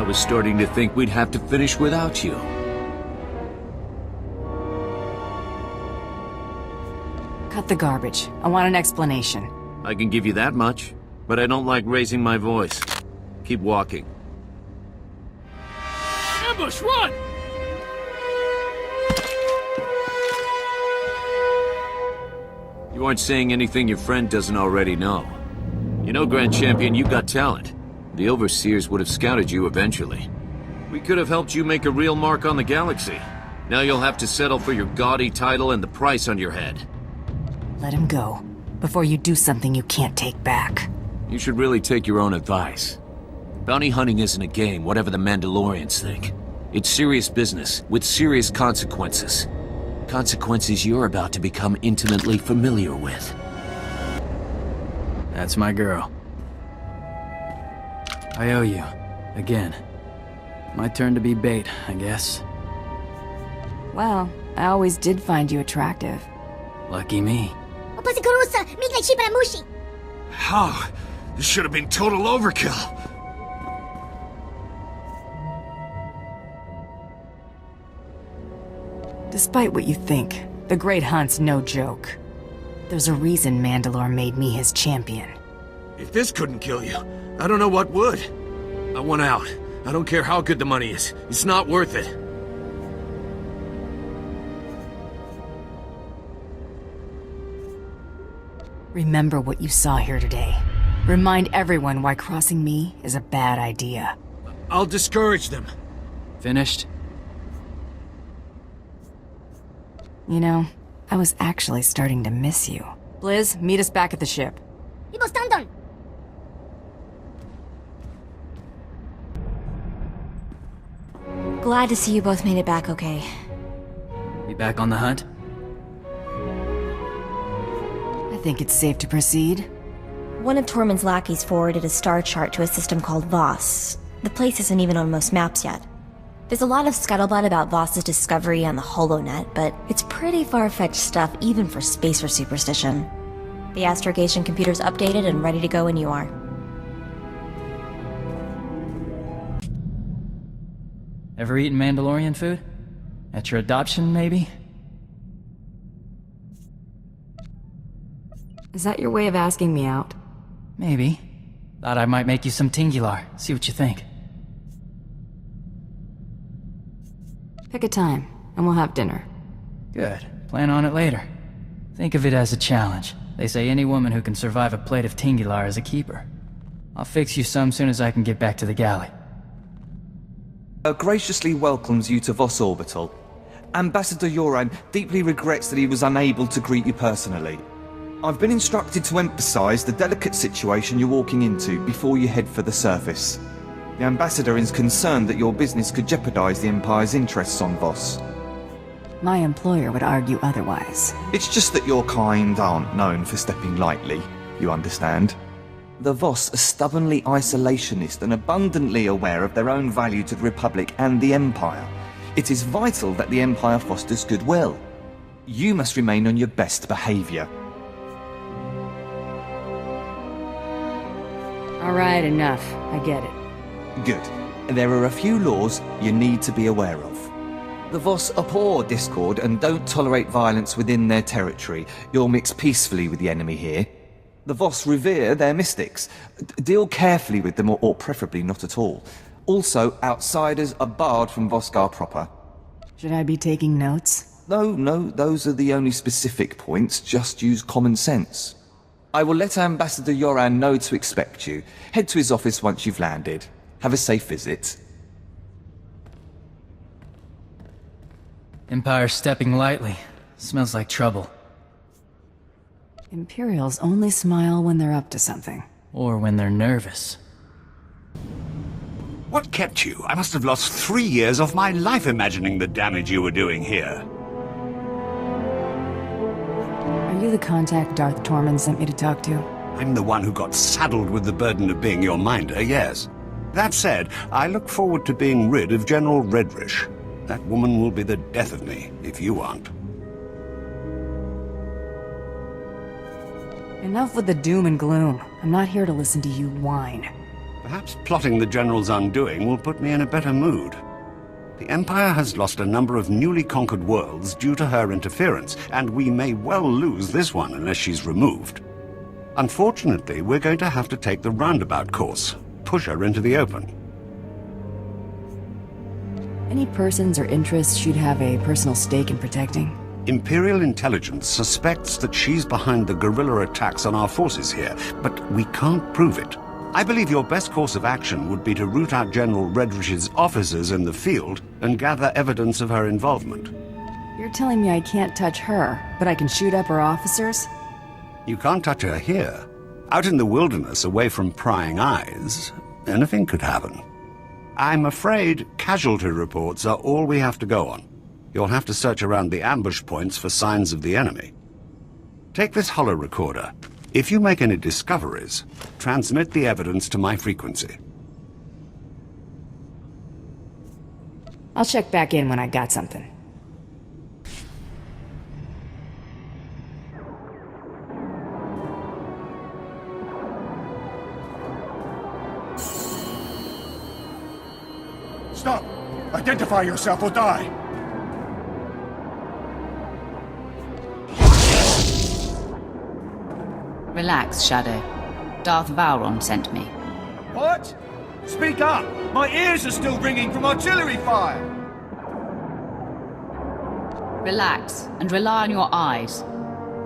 was starting to think we'd have to finish without you. Cut the garbage. I want an explanation. I can give you that much, but I don't like raising my voice. Keep walking. Ambush, run! You aren't saying anything your friend doesn't already know. You know, Grand Champion, you've got talent. The Overseers would have scouted you eventually. We could have helped you make a real mark on the galaxy. Now you'll have to settle for your gaudy title and the price on your head. Let him go, before you do something you can't take back. You should really take your own advice. Bounty hunting isn't a game, whatever the Mandalorians think. It's serious business, with serious consequences. Consequences you're about to become intimately familiar with. That's my girl. I owe you. Again. My turn to be bait, I guess. Well, I always did find you attractive. Lucky me. How? This should have been total overkill. Despite what you think, the Great Hunt's no joke. There's a reason Mandalore made me his champion. If this couldn't kill you, I don't know what would. I want out. I don't care how good the money is. It's not worth it. Remember what you saw here today. Remind everyone why crossing me is a bad idea. I'll discourage them. Finished? You know, I was actually starting to miss you. Blizz, meet us back at the ship. Glad to see you both made it back okay. Be back on the hunt? I think it's safe to proceed. One of Tormund's lackeys forwarded a star chart to a system called Voss. The place isn't even on most maps yet. There's a lot of scuttlebutt about Voss's discovery on the HoloNet, but it's pretty far-fetched stuff even for spacer superstition. The astrogation computer's updated and ready to go when you are. Ever eaten Mandalorian food? At your adoption, maybe? Is that your way of asking me out? Maybe. Thought I might make you some tingular. See what you think. Pick a time, and we'll have dinner. Good. Plan on it later. Think of it as a challenge. They say any woman who can survive a plate of tingular is a keeper. I'll fix you some soon as I can get back to the galley. Graciously welcomes you to Voss Orbital. Ambassador Yoran deeply regrets that he was unable to greet you personally. I've been instructed to emphasize the delicate situation you're walking into before you head for the surface. The Ambassador is concerned that your business could jeopardize the Empire's interests on Voss. My employer would argue otherwise. It's just that your kind aren't known for stepping lightly, you understand? The Voss are stubbornly isolationist and abundantly aware of their own value to the Republic and the Empire. It is vital that the Empire fosters goodwill. You must remain on your best behavior. All right, enough. I get it. Good. There are a few laws you need to be aware of. The Voss abhor discord and don't tolerate violence within their territory. You'll mix peacefully with the enemy here. The Voss revere their mystics. Deal carefully with them, or preferably not at all. Also, outsiders are barred from Voskar proper. Should I be taking notes? No, those are the only specific points. Just use common sense. I will let Ambassador Yoran know to expect you. Head to his office once you've landed. Have a safe visit. Empire's stepping lightly. Smells like trouble. Imperials only smile when they're up to something. Or when they're nervous. What kept you? I must have lost 3 years of my life imagining the damage you were doing here. Are you the contact Darth Tormund sent me to talk to? I'm the one who got saddled with the burden of being your minder, yes. That said, I look forward to being rid of General Redrish. That woman will be the death of me, if you aren't. Enough with the doom and gloom. I'm not here to listen to you whine. Perhaps plotting the General's undoing will put me in a better mood. The Empire has lost a number of newly conquered worlds due to her interference, and we may well lose this one unless she's removed. Unfortunately, we're going to have to take the roundabout course, push her into the open. Any persons or interests she'd have a personal stake in protecting? Imperial intelligence suspects that she's behind the guerrilla attacks on our forces here, but we can't prove it. I believe your best course of action would be to root out General Redrish's officers in the field and gather evidence of her involvement. You're telling me I can't touch her, but I can shoot up her officers? You can't touch her here. Out in the wilderness, away from prying eyes, anything could happen. I'm afraid casualty reports are all we have to go on. You'll have to search around the ambush points for signs of the enemy. Take this holo recorder. If you make any discoveries, transmit the evidence to my frequency. I'll check back in when I got something. Stop! Identify yourself or die! Relax, Shadow. Darth Vowron sent me. What? Speak up! My ears are still ringing from artillery fire! Relax, and rely on your eyes.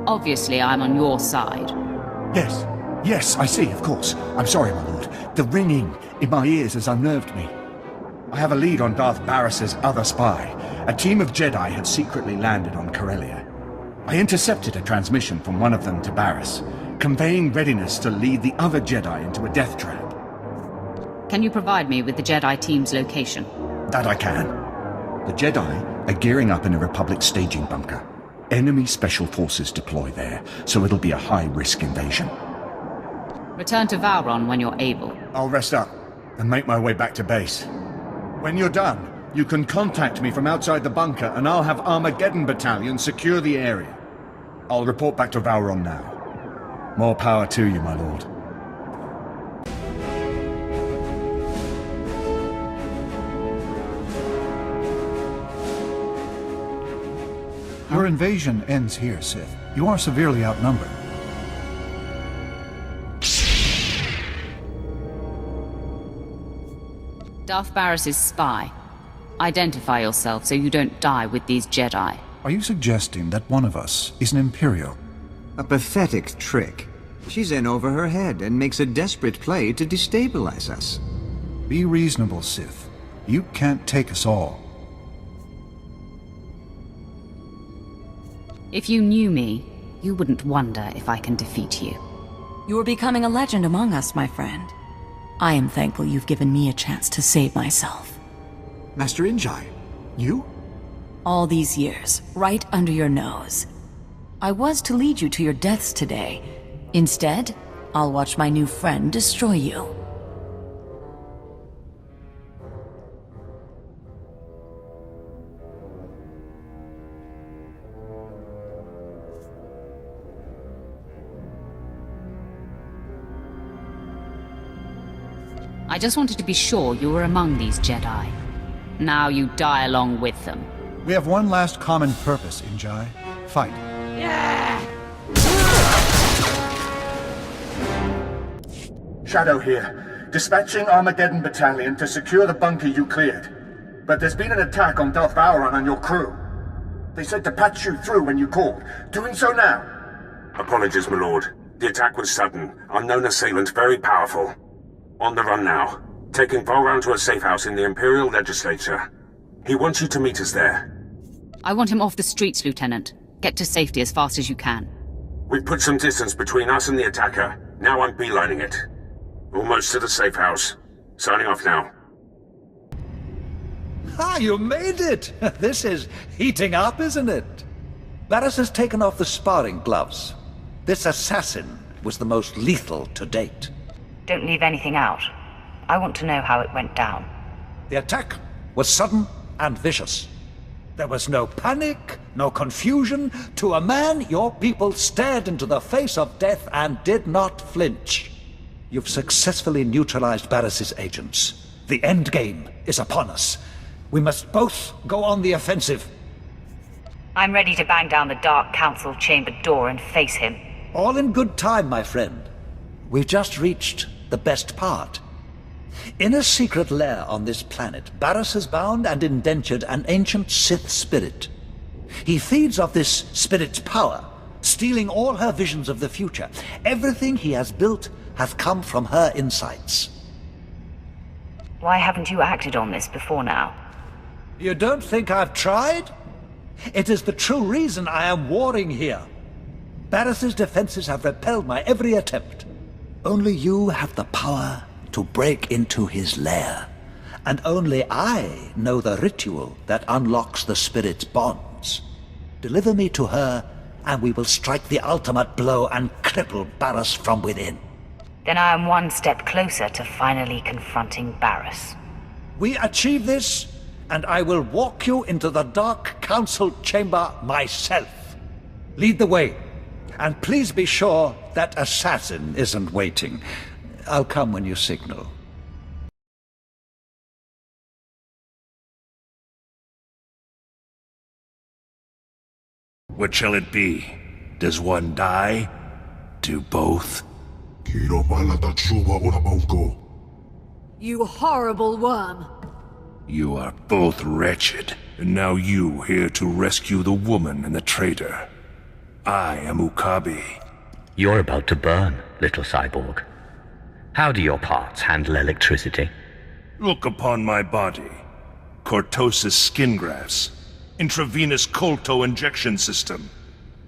Obviously, I'm on your side. Yes, I see, of course. I'm sorry, my lord. The ringing in my ears has unnerved me. I have a lead on Darth Barris's other spy. A team of Jedi had secretly landed on Corellia. I intercepted a transmission from one of them to Barris, conveying readiness to lead the other Jedi into a death trap. Can you provide me with the Jedi team's location? That I can. The Jedi are gearing up in a Republic staging bunker. Enemy special forces deploy there, so it'll be a high-risk invasion. Return to Vowron when you're able. I'll rest up and make my way back to base. When you're done, you can contact me from outside the bunker and I'll have Armageddon Battalion secure the area. I'll report back to Vowron now. More power to you, my lord. Your invasion ends here, Sith. You are severely outnumbered. Darth Barris's spy. Identify yourself so you don't die with these Jedi. Are you suggesting that one of us is an Imperial? A pathetic trick. She's in over her head and makes a desperate play to destabilize us. Be reasonable, Sith. You can't take us all. If you knew me, you wouldn't wonder if I can defeat you. You are becoming a legend among us, my friend. I am thankful you've given me a chance to save myself. Master Injai, you? All these years, right under your nose. I was to lead you to your deaths today. Instead, I'll watch my new friend destroy you. I just wanted to be sure you were among these Jedi. Now you die along with them. We have one last common purpose, Injai. Fight. Shadow here, dispatching Armageddon Battalion to secure the bunker you cleared. But there's been an attack on Darth Vowron and your crew. They said to patch you through when you called. Doing so now. Apologies, my lord. The attack was sudden. Unknown assailant, very powerful. On the run now. Taking Vowron to a safe house in the Imperial Legislature. He wants you to meet us there. I want him off the streets, Lieutenant. Get to safety as fast as you can. We've put some distance between us and the attacker. Now I'm beelining it. Almost to the safe house. Signing off now. Ah, you made it! This is heating up, isn't it? Barris has taken off the sparring gloves. This assassin was the most lethal to date. Don't leave anything out. I want to know how it went down. The attack was sudden and vicious. There was no panic, no confusion. To a man, your people stared into the face of death and did not flinch. You've successfully neutralized Barris's agents. The end game is upon us. We must both go on the offensive. I'm ready to bang down the Dark Council chamber door and face him. All in good time, my friend. We've just reached the best part. In a secret lair on this planet, Barris has bound and indentured an ancient Sith spirit. He feeds off this spirit's power, stealing all her visions of the future. Everything he has built has come from her insights. Why haven't you acted on this before now? You don't think I've tried? It is the true reason I am warring here. Barris's defenses have repelled my every attempt. Only you have the power to break into his lair. And only I know the ritual that unlocks the spirit's bonds. Deliver me to her, and we will strike the ultimate blow and cripple Barris from within. Then I am one step closer to finally confronting Barris. We achieve this, and I will walk you into the Dark Council chamber myself. Lead the way, and please be sure that assassin isn't waiting. I'll come when you signal. What shall it be? Does one die? Do both? You horrible worm! You are both wretched, and now you here to rescue the woman and the traitor. I am Ukabi. You're about to burn, little cyborg. How do your parts handle electricity? Look upon my body. Cortosis skin grafts, intravenous colto injection system,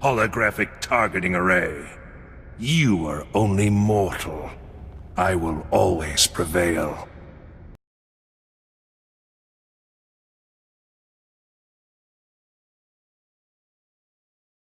holographic targeting array. You are only mortal. I will always prevail.